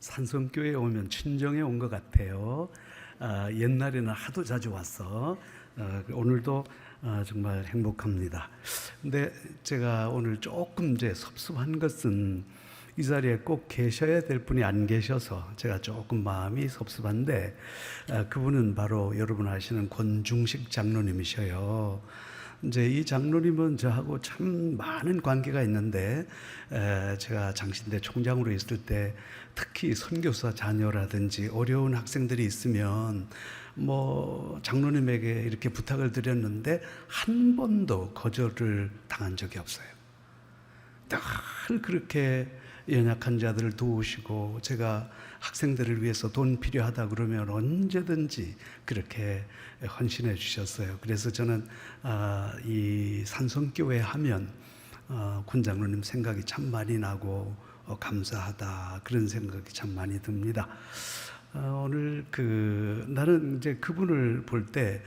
산성교회에 오면 친정에 온 것 같아요. 옛날에는 하도 자주 왔어. 오늘도 정말 행복합니다. 근데 제가 오늘 조금 이제 섭섭한 것은 이 자리에 꼭 계셔야 될 분이 안 계셔서 제가 조금 마음이 섭섭한데, 그분은 바로 여러분 아시는 권중식 장로님이셔요. 이제 이 장로님은 저하고 참 많은 관계가 있는데, 제가 장신대 총장으로 있을 때 특히 선교사 자녀라든지 어려운 학생들이 있으면 장로님에게 이렇게 부탁을 드렸는데 한 번도 거절을 당한 적이 없어요. 늘 그렇게 연약한 자들을 도우시고, 제가 학생들을 위해서 돈 필요하다 그러면 언제든지 그렇게 헌신해 주셨어요. 그래서 저는 이 산성교회 하면 군 장로님 생각이 참 많이 나고 감사하다, 그런 생각이 참 많이 듭니다. 오늘 나는 이제 그분을 볼 때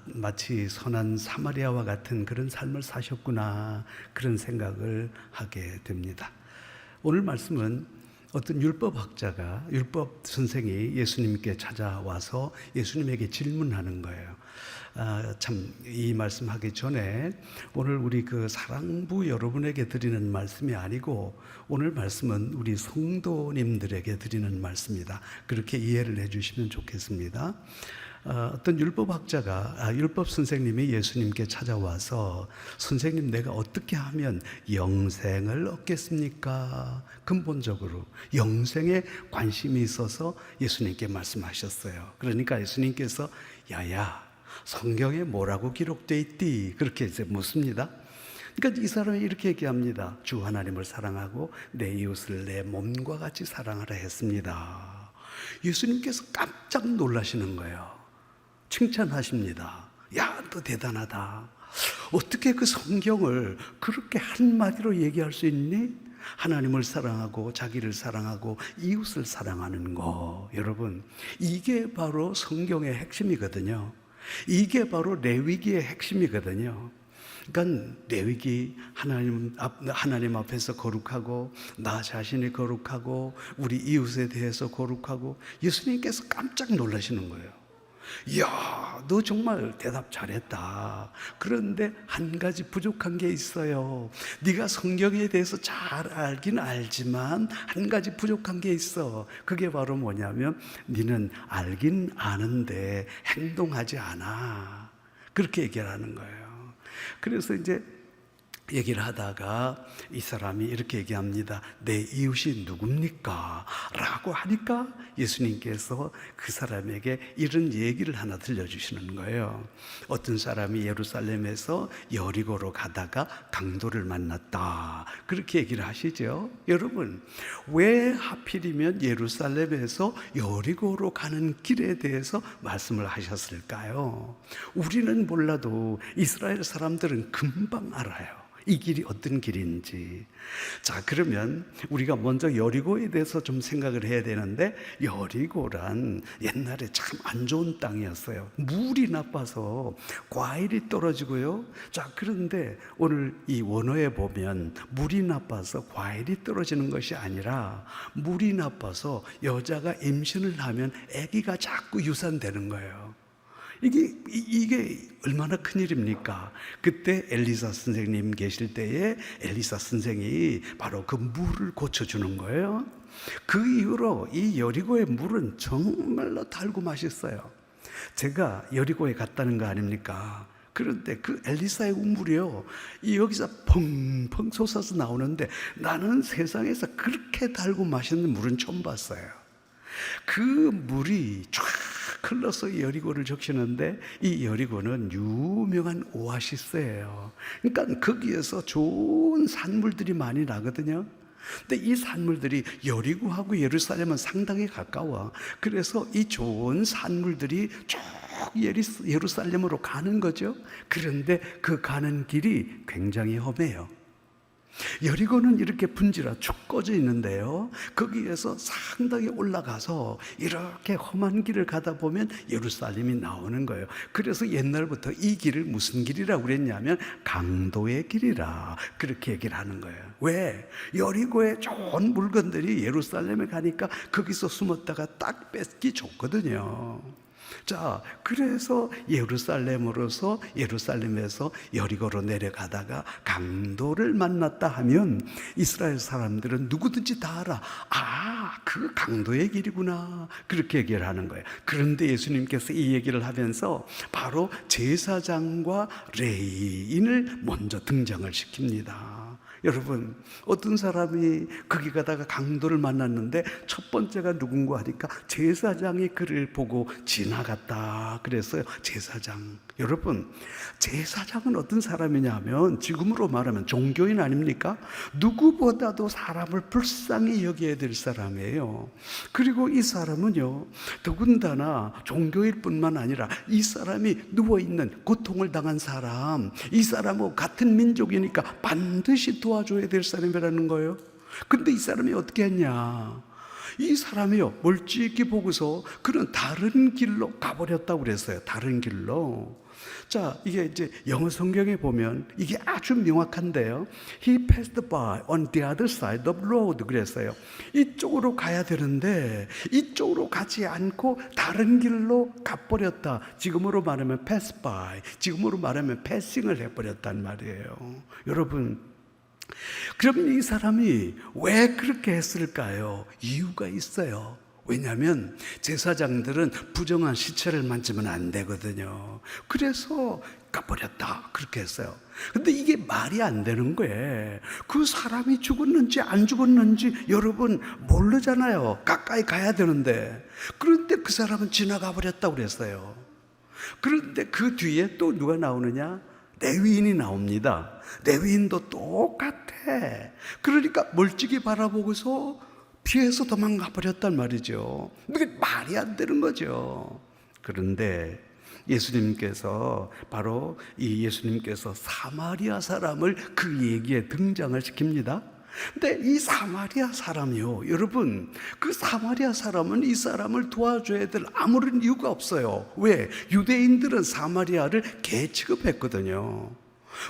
마치 선한 사마리아와 같은 그런 삶을 사셨구나, 그런 생각을 하게 됩니다. 오늘 말씀은 어떤 율법학자가, 율법 선생이 예수님께 찾아와서 예수님에게 질문하는 거예요. 참 이 말씀하기 전에 오늘 우리 사랑부 여러분에게 드리는 말씀이 아니고, 오늘 말씀은 우리 성도님들에게 드리는 말씀이다, 그렇게 이해를 해주시면 좋겠습니다. 어떤 율법학자가, 율법 선생님이 예수님께 찾아와서, 선생님, 내가 어떻게 하면 영생을 얻겠습니까? 근본적으로 영생에 관심이 있어서 예수님께 말씀하셨어요. 그러니까 예수님께서 야야, 성경에 뭐라고 기록되어 있디? 그렇게 이제 묻습니다. 그러니까 이 사람이 이렇게 얘기합니다. 주 하나님을 사랑하고 내 이웃을 내 몸과 같이 사랑하라 했습니다. 예수님께서 깜짝 놀라시는 거예요. 칭찬하십니다. 야, 너 대단하다. 어떻게 그 성경을 그렇게 한마디로 얘기할 수 있니? 하나님을 사랑하고 자기를 사랑하고 이웃을 사랑하는 거, 여러분, 이게 바로 성경의 핵심이거든요. 이게 바로 레위기의 핵심이거든요. 그러니까 레위기, 하나님 앞에서 거룩하고 나 자신이 거룩하고 우리 이웃에 대해서 거룩하고, 예수님께서 깜짝 놀라시는 거예요. 이야, 너 정말 대답 잘했다. 그런데 한 가지 부족한 게 있어요. 네가 성경에 대해서 잘 알긴 알지만 한 가지 부족한 게 있어. 그게 바로 뭐냐면 네는 알긴 아는데 행동하지 않아. 그렇게 얘기를 하는 거예요. 그래서 이제 얘기를 하다가 이 사람이 이렇게 얘기합니다. 내 이웃이 누굽니까? 라고 하니까 예수님께서 그 사람에게 이런 얘기를 하나 들려주시는 거예요. 어떤 사람이 예루살렘에서 여리고로 가다가 강도를 만났다, 그렇게 얘기를 하시죠. 여러분, 왜 하필이면 예루살렘에서 여리고로 가는 길에 대해서 말씀을 하셨을까요? 우리는 몰라도 이스라엘 사람들은 금방 알아요, 이 길이 어떤 길인지. 자, 그러면 우리가 먼저 여리고에 대해서 좀 생각을 해야 되는데, 여리고란 옛날에 참 안 좋은 땅이었어요. 물이 나빠서 과일이 떨어지고요. 자, 그런데 오늘 이 원어에 보면 물이 나빠서 과일이 떨어지는 것이 아니라 물이 나빠서 여자가 임신을 하면 아기가 자꾸 유산되는 거예요. 이게 얼마나 큰일입니까? 그때 엘리사 선생님 계실 때에 엘리사 선생이 바로 그 물을 고쳐주는 거예요. 그 이후로 이 여리고의 물은 정말로 달고 맛있어요. 제가 여리고에 갔다는 거 아닙니까? 그런데 그 엘리사의 우물이요, 여기서 펑펑 솟아서 나오는데 나는 세상에서 그렇게 달고 맛있는 물은 처음 봤어요. 그 물이 쫙 흘러서 여리고를 적시는데, 이 여리고는 유명한 오아시스예요. 그러니까 거기에서 좋은 산물들이 많이 나거든요. 근데 이 산물들이 여리고하고 예루살렘은 상당히 가까워. 그래서 이 좋은 산물들이 쭉 예루살렘으로 가는 거죠. 그런데 그 가는 길이 굉장히 험해요. 여리고는 이렇게 분지라 축 꺼져 있는데요, 거기에서 상당히 올라가서 이렇게 험한 길을 가다 보면 예루살렘이 나오는 거예요. 그래서 옛날부터 이 길을 무슨 길이라고 그랬냐면 강도의 길이라 그렇게 얘기를 하는 거예요. 왜? 여리고에 좋은 물건들이 예루살렘에 가니까 거기서 숨었다가 딱 뺏기 좋거든요. 자, 그래서 예루살렘에서 여리고로 내려가다가 강도를 만났다 하면 이스라엘 사람들은 누구든지 다 알아. 아, 그 강도의 길이구나. 그렇게 얘기를 하는 거예요. 그런데 예수님께서 이 얘기를 하면서 바로 제사장과 레위인을 먼저 등장을 시킵니다. 여러분, 어떤 사람이 거기 가다가 강도를 만났는데 첫 번째가 누군가 하니까 제사장이 그를 보고 지나갔다 그랬어요. 제사장. 여러분, 제사장은 어떤 사람이냐면 지금으로 말하면 종교인 아닙니까? 누구보다도 사람을 불쌍히 여겨야 될 사람이에요. 그리고 이 사람은요, 더군다나 종교일 뿐만 아니라 이 사람이 누워있는 고통을 당한 사람, 이 사람하고 같은 민족이니까 반드시 도와줘야 될 사람이라는 거예요. 근데 이 사람이 어떻게 했냐? 이 사람이요, 멀찍이 보고서 그는 다른 길로 가버렸다고 그랬어요. 다른 길로. 자, 이게 이제 영어 성경에 보면 이게 아주 명확한데요. He passed by on the other side of the road 그랬어요. 이쪽으로 가야 되는데 이쪽으로 가지 않고 다른 길로 가버렸다. 지금으로 말하면 pass by, 지금으로 말하면 passing을 해버렸단 말이에요. 여러분, 그러면 이 사람이 왜 그렇게 했을까요? 이유가 있어요. 왜냐하면 제사장들은 부정한 시체를 만지면 안 되거든요. 그래서 가버렸다 그렇게 했어요. 근데 이게 말이 안 되는 거예요. 그 사람이 죽었는지 안 죽었는지 여러분 모르잖아요. 가까이 가야 되는데. 그런데 그 사람은 지나가 버렸다고 그랬어요. 그런데 그 뒤에 또 누가 나오느냐? 레위인이 나옵니다. 레위인도 똑같아. 그러니까 멀찍이 바라보고서 피해서 도망가 버렸단 말이죠. 이게 말이 안 되는 거죠. 그런데 예수님께서 사마리아 사람을 그 얘기에 등장을 시킵니다. 근데 이 사마리아 사람이요, 여러분, 그 사마리아 사람은 이 사람을 도와줘야 될 아무런 이유가 없어요. 왜? 유대인들은 사마리아를 개 취급했거든요.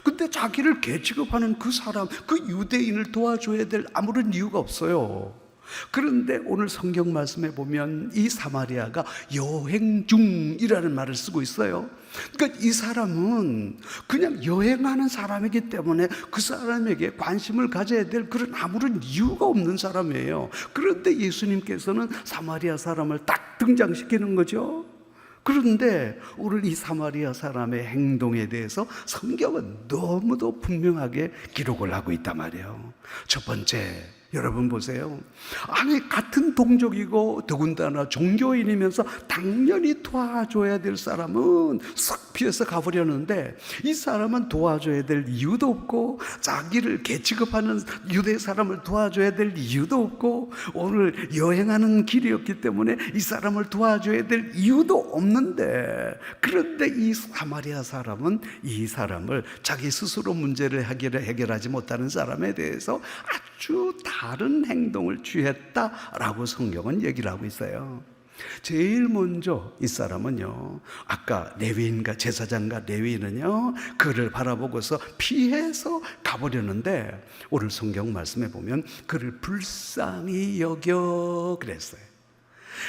근데 자기를 개 취급하는 그 사람, 그 유대인을 도와줘야 될 아무런 이유가 없어요. 그런데 오늘 성경 말씀에 보면 이 사마리아가 여행 중이라는 말을 쓰고 있어요. 그러니까 이 사람은 그냥 여행하는 사람이기 때문에 그 사람에게 관심을 가져야 될 그런 아무런 이유가 없는 사람이에요. 그런데 예수님께서는 사마리아 사람을 딱 등장시키는 거죠. 그런데 오늘 이 사마리아 사람의 행동에 대해서 성경은 너무도 분명하게 기록을 하고 있단 말이에요. 첫 번째, 여러분 보세요. 아니, 같은 동족이고 더군다나 종교인이면서 당연히 도와줘야 될 사람은 싹 피해서 가버렸는데 이 사람은 도와줘야 될 이유도 없고 자기를 개 취급하는 유대 사람을 도와줘야 될 이유도 없고 오늘 여행하는 길이었기 때문에 이 사람을 도와줘야 될 이유도 없는데, 그런데 이 사마리아 사람은 이 사람을 자기 스스로 문제를 해결하지 못하는 사람에 대해서 아주 다른 행동을 취했다라고 성경은 얘기를 하고 있어요. 제일 먼저 이 사람은요, 아까 레위인과 제사장과 레위인은요, 그를 바라보고서 피해서 가버렸는데 오늘 성경 말씀에 보면 그를 불쌍히 여겨 그랬어요.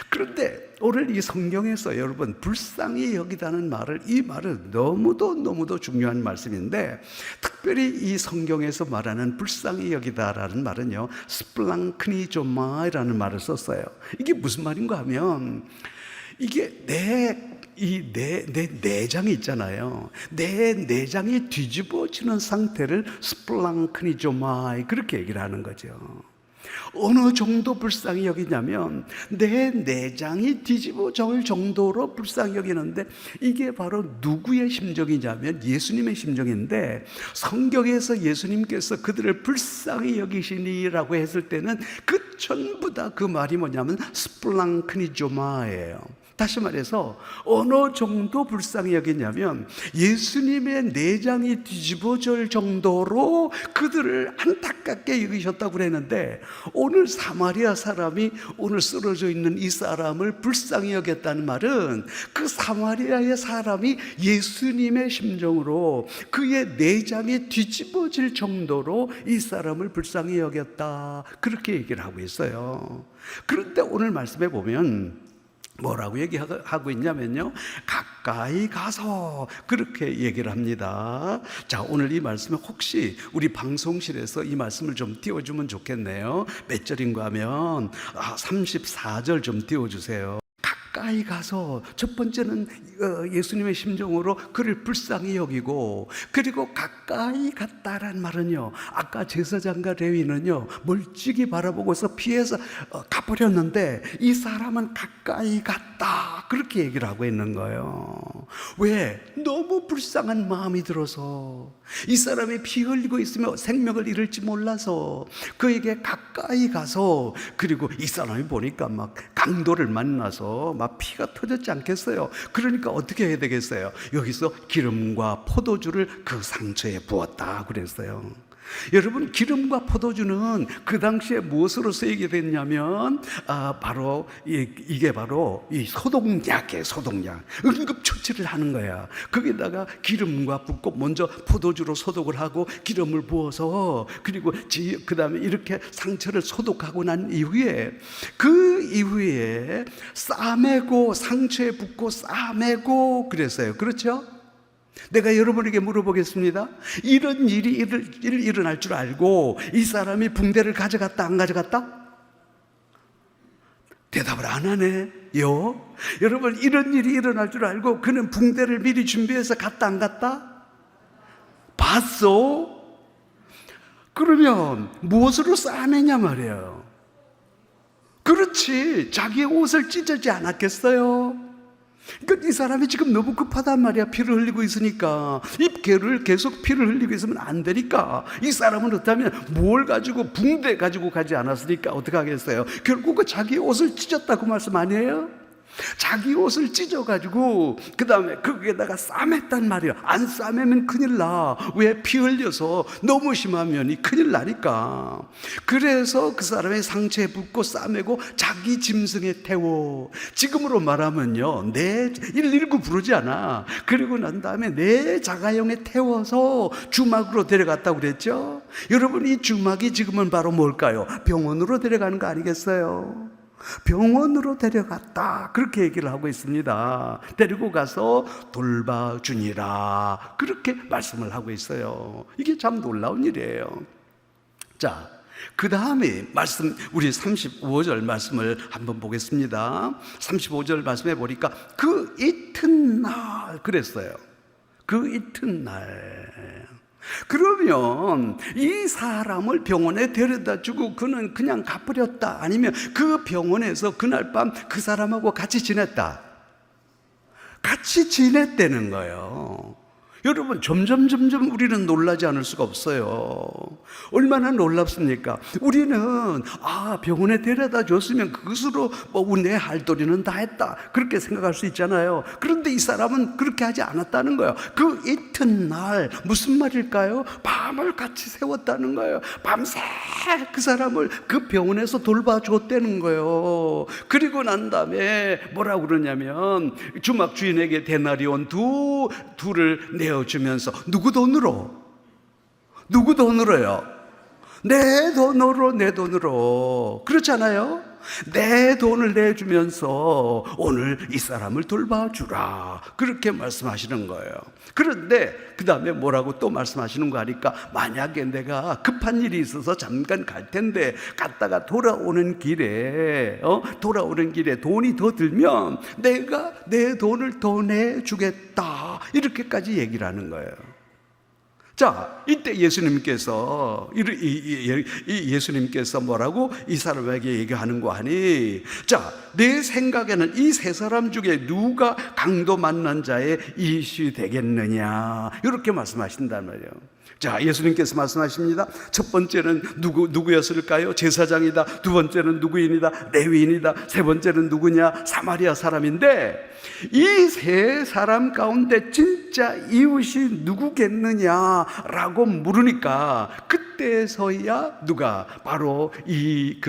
그런데 오늘 이 성경에서 여러분 불쌍히 여기다는 말을, 이 말은 너무도 중요한 말씀인데, 특별히 이 성경에서 말하는 불쌍히 여기다라는 말은요, 스플랑크니조마이라는 말을 썼어요. 이게 무슨 말인가 하면, 이게 내 내장이 있잖아요. 내 내장이 뒤집어지는 상태를 스플랑크니조마이 그렇게 얘기를 하는 거죠. 어느 정도 불쌍히 여기냐면 내 내장이 뒤집어질 정도로 불쌍히 여기는데, 이게 바로 누구의 심정이냐면 예수님의 심정인데, 성경에서 예수님께서 그들을 불쌍히 여기시니라고 했을 때는 그 전부 다 그 말이 뭐냐면 스플랑크니조마예요. 다시 말해서 어느 정도 불쌍히 여겼냐면 예수님의 내장이 뒤집어질 정도로 그들을 안타깝게 여기셨다고 그랬는데, 오늘 사마리아 사람이 오늘 쓰러져 있는 이 사람을 불쌍히 여겼다는 말은 그 사마리아의 사람이 예수님의 심정으로 그의 내장이 뒤집어질 정도로 이 사람을 불쌍히 여겼다, 그렇게 얘기를 하고 있어요. 그런데 오늘 말씀에 보면 뭐라고 얘기하고 있냐면요, 가까이 가서 그렇게 얘기를 합니다. 자, 오늘 이 말씀에 혹시 우리 방송실에서 이 말씀을 좀 띄워주면 좋겠네요. 몇 절인가 하면 34절 좀 띄워주세요. 가까이 가서, 첫 번째는 예수님의 심정으로 그를 불쌍히 여기고, 그리고 가까이 갔다란 말은요, 아까 제사장과 레위는요 멀찍이 바라보고서 피해서 가버렸는데 이 사람은 가까이 갔다, 그렇게 얘기를 하고 있는 거예요. 왜? 너무 불쌍한 마음이 들어서, 이 사람이 피 흘리고 있으며 생명을 잃을지 몰라서 그에게 가까이 가서, 그리고 이 사람이 보니까 막 강도를 만나서 막 피가 터졌지 않겠어요? 그러니까 어떻게 해야 되겠어요? 여기서 기름과 포도주를 그 상처에 부었다 그랬어요. 여러분, 기름과 포도주는 그 당시에 무엇으로 쓰이게 됐냐면 바로 이게 바로 이 소독약이에요. 소독약, 응급처치를 하는 거야. 거기다가 기름과 붓고 먼저 포도주로 소독을 하고 기름을 부어서, 그리고 그 다음에 이렇게 상처를 소독하고 난 이후에, 그 이후에 싸매고, 상처에 붓고 싸매고 그랬어요. 그렇죠? 내가 여러분에게 물어보겠습니다. 이런 일이 일어날 줄 알고 이 사람이 붕대를 가져갔다, 안 가져갔다? 대답을 안 하네요. 여러분, 이런 일이 일어날 줄 알고 그는 붕대를 미리 준비해서 갔다, 안 갔다? 봤어? 그러면 무엇으로 싸매냐 말이에요. 그렇지, 자기의 옷을 찢었지 않았겠어요? 그러니까 이 사람이 지금 너무 급하단 말이야. 피를 흘리고 있으니까. 입개를 계속 피를 흘리고 있으면 안 되니까. 이 사람은 그렇다면 뭘 가지고, 붕대 가지고 가지 않았으니까 어떻게 하겠어요? 결국은 자기 옷을 찢었다고 말씀 아니에요? 자기 옷을 찢어가지고 그 다음에 거기에다가 싸맸단 말이야. 안 싸매면 큰일 나. 왜? 피 흘려서 너무 심하면 큰일 나니까. 그래서 그 사람의 상처에 붓고 싸매고 자기 짐승에 태워. 지금으로 말하면요, 내 119 부르지 않아. 그리고 난 다음에 내 자가용에 태워서 주막으로 데려갔다고 그랬죠. 여러분, 이 주막이 지금은 바로 뭘까요? 병원으로 데려가는 거 아니겠어요? 병원으로 데려갔다, 그렇게 얘기를 하고 있습니다. 데리고 가서 돌봐주니라, 그렇게 말씀을 하고 있어요. 이게 참 놀라운 일이에요. 자, 그 다음에 말씀, 우리 35절 말씀을 한번 보겠습니다. 35절 말씀해 보니까 그 이튿날 그랬어요. 그 이튿날. 그러면 이 사람을 병원에 데려다 주고 그는 그냥 가버렸다, 아니면 그 병원에서 그날 밤 그 사람하고 같이 지냈다? 같이 지냈다는 거예요. 여러분, 점점 우리는 놀라지 않을 수가 없어요. 얼마나 놀랍습니까? 우리는 병원에 데려다 줬으면 그것으로 내 할도리는 다 했다, 그렇게 생각할 수 있잖아요. 그런데 이 사람은 그렇게 하지 않았다는 거예요. 그 이튿날, 무슨 말일까요? 밤을 같이 세웠다는 거예요. 밤새 그 사람을 그 병원에서 돌봐줬다는 거예요. 그리고 난 다음에 뭐라고 그러냐면, 주막 주인에게 데나리온 둘을 내어주면서, 누구 돈으로? 누구 돈으로요? 내 돈으로. 그렇잖아요? 내 돈을 내주면서 오늘 이 사람을 돌봐주라, 그렇게 말씀하시는 거예요. 그런데 그 다음에 뭐라고 또 말씀하시는 거 하니까, 만약에 내가 급한 일이 있어서 잠깐 갈 텐데 갔다가 돌아오는 길에 돈이 더 들면 내가 내 돈을 더 내주겠다, 이렇게까지 얘기를 하는 거예요. 자, 이때 예수님께서 뭐라고 이 사람에게 얘기하는 거 하니, 자, 내 생각에는 이 세 사람 중에 누가 강도 만난 자의 이시 되겠느냐, 이렇게 말씀하신단 말이에요. 자, 예수님께서 말씀하십니다. 첫 번째는 누구였을까요? 제사장이다. 두 번째는 누구인이다? 레위인이다. 세 번째는 누구냐? 사마리아 사람인데, 이 세 사람 가운데 진짜 이웃이 누구겠느냐라고 물으니까 그때서야 누가 바로 이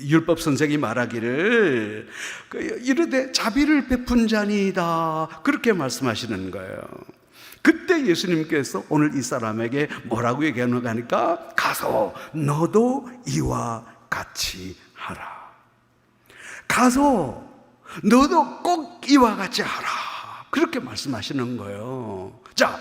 율법 선생이 말하기를 이르되 자비를 베푼 자니이다, 그렇게 말씀하시는 거예요. 그때 예수님께서 오늘 이 사람에게 뭐라고 얘기하는가 하니까, 가서 너도 이와 같이 하라. 가서 너도 꼭 이와 같이 하라, 그렇게 말씀하시는 거예요. 자,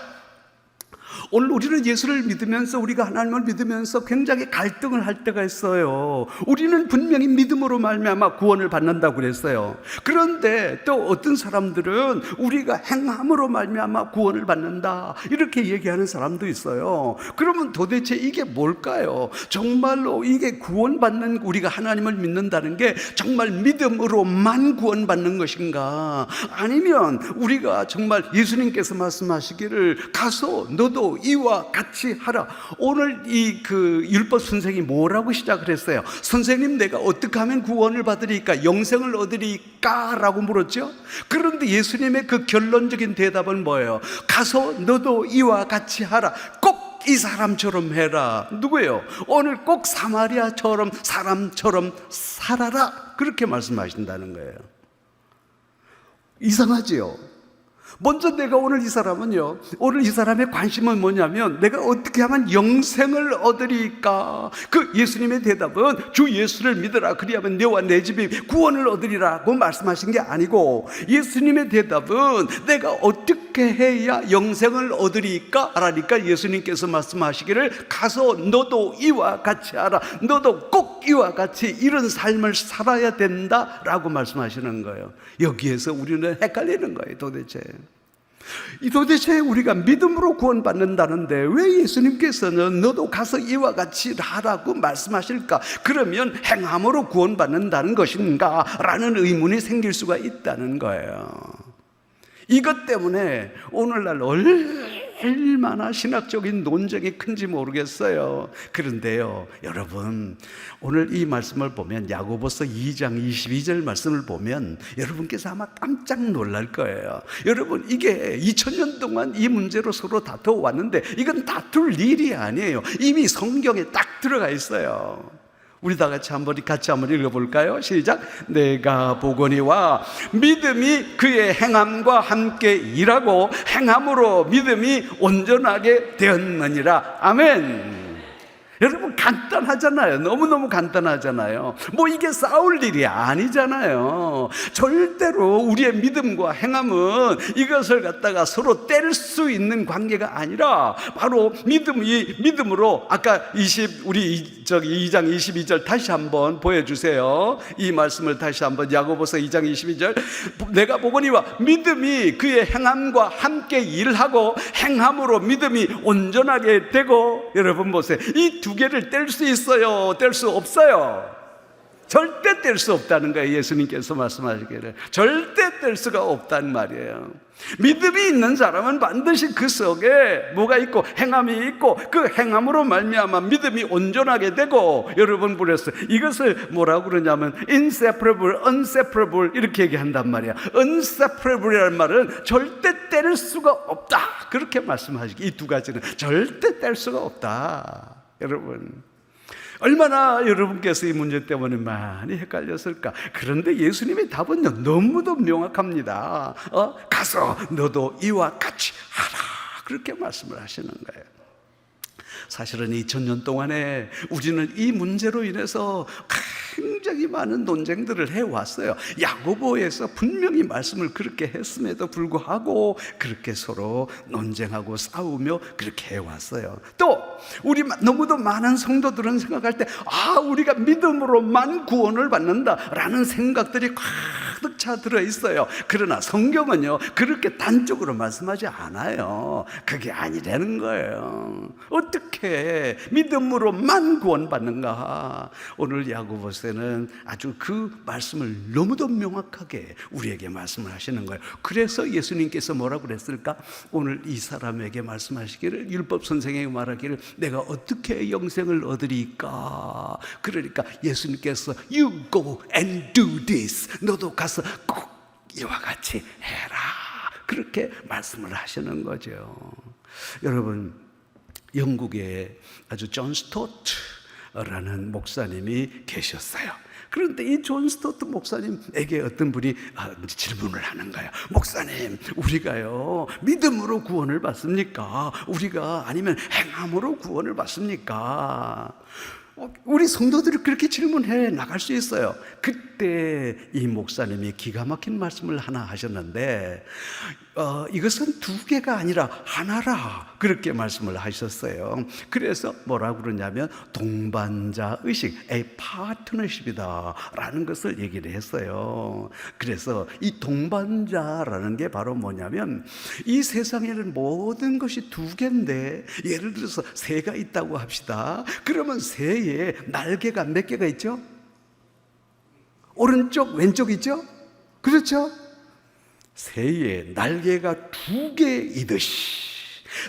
오늘 우리는 예수를 믿으면서, 우리가 하나님을 믿으면서 굉장히 갈등을 할 때가 있어요. 우리는 분명히 믿음으로 말미암아 구원을 받는다고 그랬어요. 그런데 또 어떤 사람들은 우리가 행함으로 말미암아 구원을 받는다, 이렇게 얘기하는 사람도 있어요. 그러면 도대체 이게 뭘까요? 정말로 이게 구원받는, 우리가 하나님을 믿는다는 게 정말 믿음으로만 구원받는 것인가? 아니면 우리가 정말 예수님께서 말씀하시기를 가서 너도 이와 같이 하라. 오늘 이 율법 선생이 뭐라고 시작을 했어요? 선생님, 내가 어떻게 하면 구원을 받으리까? 영생을 얻으리까? 라고 물었죠. 그런데 예수님의 그 결론적인 대답은 뭐예요? 가서 너도 이와 같이 하라. 꼭 이 사람처럼 해라. 누구예요? 오늘 꼭 사마리아처럼, 사람처럼 살아라, 그렇게 말씀하신다는 거예요. 이상하지요? 먼저 내가 오늘 이 사람의 관심은 뭐냐면, 내가 어떻게 하면 영생을 얻으리까? 그 예수님의 대답은 주 예수를 믿으라, 그리하면 너와 내 집이 구원을 얻으리라고 말씀하신 게 아니고, 예수님의 대답은 내가 어떻게 해야 영생을 얻으리까? 라니까 예수님께서 말씀하시기를 가서 너도 이와 같이 하라. 너도 꼭 이와 같이 이런 삶을 살아야 된다라고 말씀하시는 거예요. 여기에서 우리는 헷갈리는 거예요. 도대체 우리가 믿음으로 구원받는다는데 왜 예수님께서는 너도 가서 이와 같이 하라고 말씀하실까? 그러면 행함으로 구원받는다는 것인가? 라는 의문이 생길 수가 있다는 거예요. 이것 때문에 오늘날 얼마나 신학적인 논쟁이 큰지 모르겠어요. 그런데요, 여러분, 오늘 이 말씀을 보면, 야고보서 2장 22절 말씀을 보면 여러분께서 아마 깜짝 놀랄 거예요. 여러분, 이게 2000년 동안 이 문제로 서로 다투어왔는데 이건 다툴 일이 아니에요. 이미 성경에 딱 들어가 있어요. 우리 다 같이 한번 읽어볼까요? 시작. 내가 보거니와 믿음이 그의 행함과 함께 일하고 행함으로 믿음이 온전하게 되었느니라. 아멘. 여러분, 간단하잖아요. 너무너무 간단하잖아요. 뭐 이게 싸울 일이 아니잖아요. 절대로 우리의 믿음과 행함은 이것을 갖다가 서로 뗄 수 있는 관계가 아니라, 바로 믿음으로, 아까 우리 2장 22절 다시 한번 보여주세요. 이 말씀을 다시 한번, 야고보서 2장 22절. 내가 보거니와 믿음이 그의 행함과 함께 일하고 행함으로 믿음이 온전하게 되고. 여러분 보세요. 이 두 개를 뗄 수 있어요? 뗄 수 없어요? 절대 뗄 수 없다는 거예요. 예수님께서 말씀하시기를 절대 뗄 수가 없다는 말이에요. 믿음이 있는 사람은 반드시 그 속에 뭐가 있고 행함이 있고, 그 행함으로 말미암아 믿음이 온전하게 되고. 여러분, 그랬어요. 이것을 뭐라고 그러냐면 inseparable, unseparable 이렇게 얘기한단 말이야. unseparable이라는 말은 절대 뗄 수가 없다, 그렇게 말씀하시기. 이 두 가지는 절대 뗄 수가 없다. 여러분, 얼마나 여러분께서 이 문제 때문에 많이 헷갈렸을까? 그런데 예수님의 답은 너무도 명확합니다. 가서 너도 이와 같이 하라, 그렇게 말씀을 하시는 거예요. 사실은 2000년 동안에 우리는 이 문제로 인해서 굉장히 많은 논쟁들을 해왔어요. 야고보에서 분명히 말씀을 그렇게 했음에도 불구하고 그렇게 서로 논쟁하고 싸우며 그렇게 해왔어요. 또 우리 너무도 많은 성도들은 생각할 때, 우리가 믿음으로만 구원을 받는다라는 생각들이 가득 차 들어있어요. 그러나 성경은요, 그렇게 단적으로 말씀하지 않아요. 그게 아니라는 거예요. 어떻게 믿음으로만 구원받는가? 오늘 야고보서는 아주 그 말씀을 너무도 명확하게 우리에게 말씀을 하시는 거예요. 그래서 예수님께서 뭐라고 그랬을까? 오늘 이 사람에게 말씀하시기를, 율법 선생에게 말하기를, 내가 어떻게 영생을 얻으리까? 그러니까 예수님께서 You go and do this. 너도 가서 꼭 이와 같이 해라. 그렇게 말씀을 하시는 거죠. 여러분, 영국에 아주 존 스토트라는 목사님이 계셨어요. 그런데 이 존 스토트 목사님에게 어떤 분이 질문을 하는 거예요. 목사님, 우리가요 믿음으로 구원을 받습니까? 우리가 아니면 행함으로 구원을 받습니까? 우리 성도들이 그렇게 질문해 나갈 수 있어요. 그때 이 목사님이 기가 막힌 말씀을 하나 하셨는데, 이것은 두 개가 아니라 하나라, 그렇게 말씀을 하셨어요. 그래서 뭐라고 그러냐면 동반자 의식, a partnership이다 라는 것을 얘기를 했어요. 그래서 이 동반자라는 게 바로 뭐냐면, 이 세상에는 모든 것이 두 개인데, 예를 들어서 새가 있다고 합시다. 그러면 새에 날개가 몇 개가 있죠? 오른쪽, 왼쪽 있죠? 그렇죠? 새의 날개가 두 개이듯이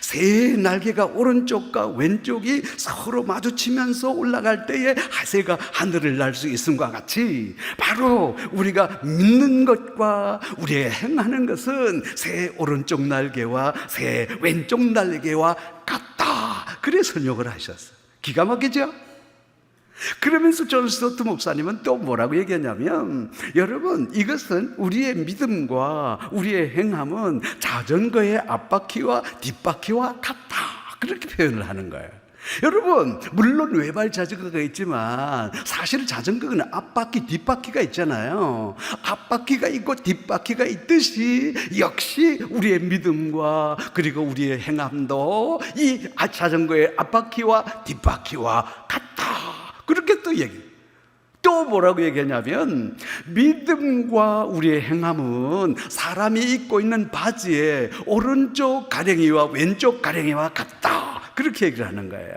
새의 날개가 오른쪽과 왼쪽이 서로 마주치면서 올라갈 때에 새가 하늘을 날 수 있음과 같이, 바로 우리가 믿는 것과 우리의 행하는 것은 새 오른쪽 날개와 새 왼쪽 날개와 같다. 그래 설명을 하셨어요. 기가 막히죠? 그러면서 존 스토트 목사님은 또 뭐라고 얘기하냐면, 여러분, 이것은 우리의 믿음과 우리의 행함은 자전거의 앞바퀴와 뒷바퀴와 같다, 그렇게 표현을 하는 거예요. 여러분, 물론 외발 자전거가 있지만 사실 자전거는 앞바퀴 뒷바퀴가 있잖아요. 앞바퀴가 있고 뒷바퀴가 있듯이 역시 우리의 믿음과 그리고 우리의 행함도 이 자전거의 앞바퀴와 뒷바퀴와 같다, 그렇게 또 뭐라고 얘기하냐면, 믿음과 우리의 행함은 사람이 입고 있는 바지의 오른쪽 가랭이와 왼쪽 가랭이와 같다, 그렇게 얘기를 하는 거예요.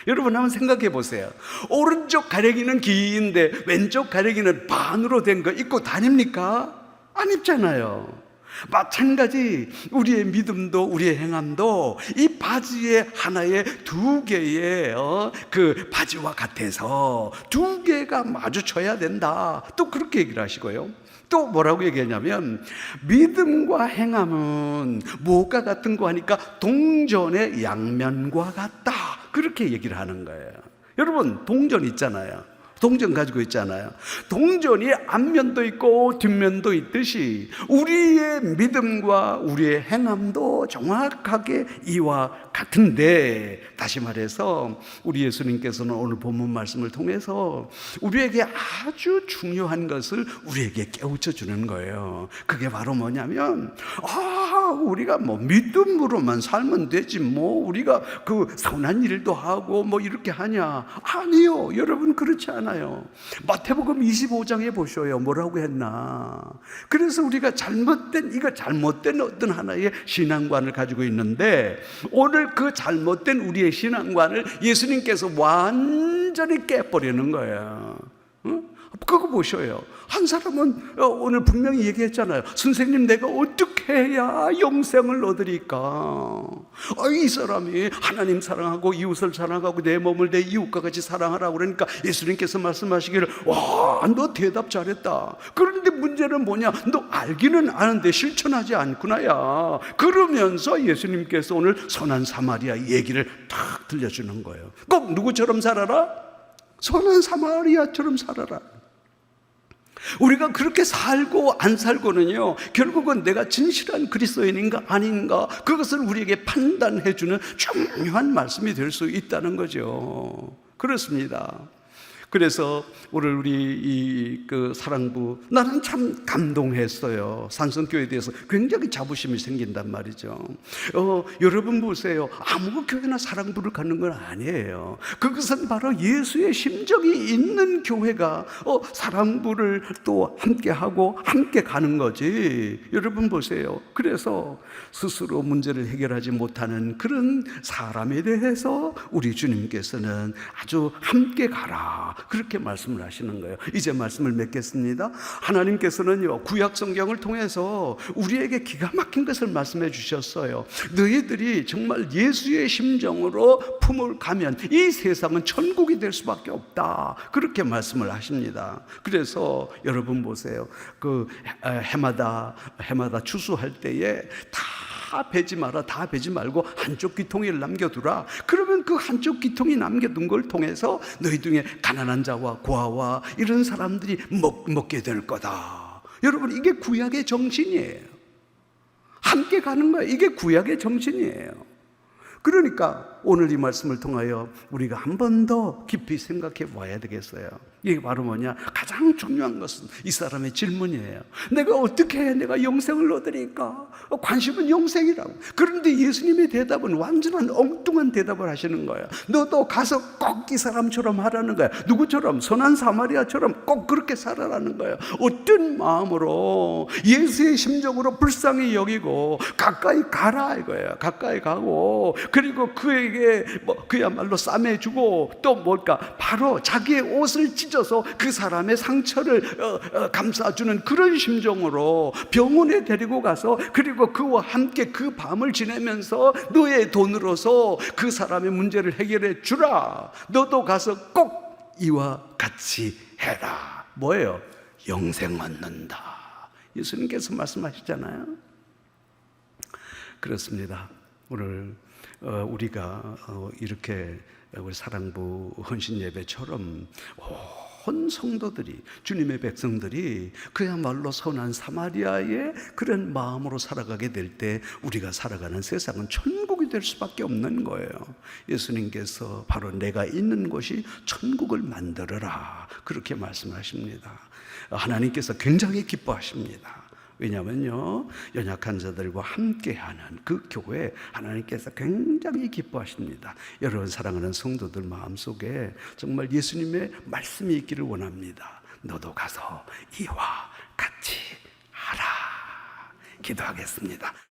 여러분 한번 생각해 보세요. 오른쪽 가랭이는 긴데 왼쪽 가랭이는 반으로 된 거 입고 다닙니까? 안 입잖아요. 마찬가지 우리의 믿음도 우리의 행함도 이 바지의 하나의 두 개의 그 바지와 같아서 두 개가 마주쳐야 된다, 또 그렇게 얘기를 하시고요. 또 뭐라고 얘기하냐면, 믿음과 행함은 무엇과 같은 거 하니까 동전의 양면과 같다, 그렇게 얘기를 하는 거예요. 여러분, 동전 있잖아요. 동전 가지고 있잖아요. 동전이 앞면도 있고 뒷면도 있듯이 우리의 믿음과 우리의 행함도 정확하게 이와 같은데, 다시 말해서 우리 예수님께서는 오늘 본문 말씀을 통해서 우리에게 아주 중요한 것을 우리에게 깨우쳐 주는 거예요. 그게 바로 뭐냐면, 우리가 뭐 믿음으로만 살면 되지, 뭐 우리가 그 선한 일도 하고 뭐 이렇게 하냐? 아니요, 여러분, 그렇지 않아요. 마태복음 25장에 보셔요. 뭐라고 했나? 그래서 우리가 잘못된 어떤 하나의 신앙관을 가지고 있는데, 오늘 그 잘못된 우리의 신앙관을 예수님께서 완전히 깨버리는 거예요. 그거 보셔요. 한 사람은 오늘 분명히 얘기했잖아요. 선생님, 내가 어떻게 해야 영생을 얻으리까? 이 사람이 하나님 사랑하고 이웃을 사랑하고 내 몸을 내 이웃과 같이 사랑하라고 그러니까 예수님께서 말씀하시기를, 와, 너 대답 잘했다. 그런데 문제는 뭐냐? 너 알기는 아는데 실천하지 않구나야. 그러면서 예수님께서 오늘 선한 사마리아 얘기를 탁 들려주는 거예요. 꼭 누구처럼 살아라? 선한 사마리아처럼 살아라. 우리가 그렇게 살고 안 살고는요, 결국은 내가 진실한 그리스도인인가 아닌가, 그것을 우리에게 판단해 주는 중요한 말씀이 될 수 있다는 거죠. 그렇습니다. 그래서 오늘 우리 그 사랑부, 나는 참 감동했어요. 산성교회에 대해서 굉장히 자부심이 생긴단 말이죠. 여러분 보세요. 아무 교회나 사랑부를 갖는 건 아니에요. 그것은 바로 예수의 심정이 있는 교회가 사랑부를 또 함께하고 함께 가는 거지. 여러분 보세요. 그래서 스스로 문제를 해결하지 못하는 그런 사람에 대해서 우리 주님께서는 아주 함께 가라, 그렇게 말씀을 하시는 거예요. 이제 말씀을 맺겠습니다. 하나님께서는요, 구약 성경을 통해서 우리에게 기가 막힌 것을 말씀해 주셨어요. 너희들이 정말 예수의 심정으로 품을 가면 이 세상은 천국이 될 수밖에 없다, 그렇게 말씀을 하십니다. 그래서 여러분 보세요. 그 해마다 추수할 때에 다 베지 마라, 다 베지 말고 한쪽 귀통이를 남겨두라. 그러면 그 한쪽 귀통이 남겨둔 걸 통해서 너희 중에 가난한 자와 고아와 이런 사람들이 먹게 될 거다. 여러분, 이게 구약의 정신이에요. 함께 가는 거예요. 이게 구약의 정신이에요. 그러니까 오늘 이 말씀을 통하여 우리가 한 번 더 깊이 생각해 봐야 되겠어요. 이게 바로 뭐냐? 가장 중요한 것은 이 사람의 질문이에요. 내가 어떻게 해야 내가 영생을 얻으리까? 관심은 영생이라고. 그런데 예수님의 대답은 완전한 엉뚱한 대답을 하시는 거예요. 너도 가서 꼭 이 사람처럼 하라는 거야. 누구처럼? 선한 사마리아처럼 꼭 그렇게 살아라는 거예요. 어떤 마음으로 예수의 심정으로 불쌍히 여기고 가까이 가라 이거예요. 가까이 가고, 그리고 그에게 그야말로 싸매주고, 또 뭘까? 바로 자기의 옷을 찢어서 그 사람의 상처를 감싸주는 그런 심정으로 병원에 데리고 가서, 그리고 그와 함께 그 밤을 지내면서 너의 돈으로서 그 사람의 문제를 해결해 주라. 너도 가서 꼭 이와 같이 해라. 뭐예요? 영생 얻는다. 예수님께서 말씀하시잖아요. 그렇습니다. 오늘 우리가 이렇게 우리 사랑부 헌신 예배처럼 온 성도들이, 주님의 백성들이 그야말로 선한 사마리아의 그런 마음으로 살아가게 될 때 우리가 살아가는 세상은 천국이 될 수밖에 없는 거예요. 예수님께서 바로 내가 있는 곳이 천국을 만들어라, 그렇게 말씀하십니다. 하나님께서 굉장히 기뻐하십니다. 왜냐하면요, 연약한 자들과 함께하는 그 교회, 하나님께서 굉장히 기뻐하십니다. 여러분 사랑하는 성도들 마음속에 정말 예수님의 말씀이 있기를 원합니다. 너도 가서 이와 같이 하라. 기도하겠습니다.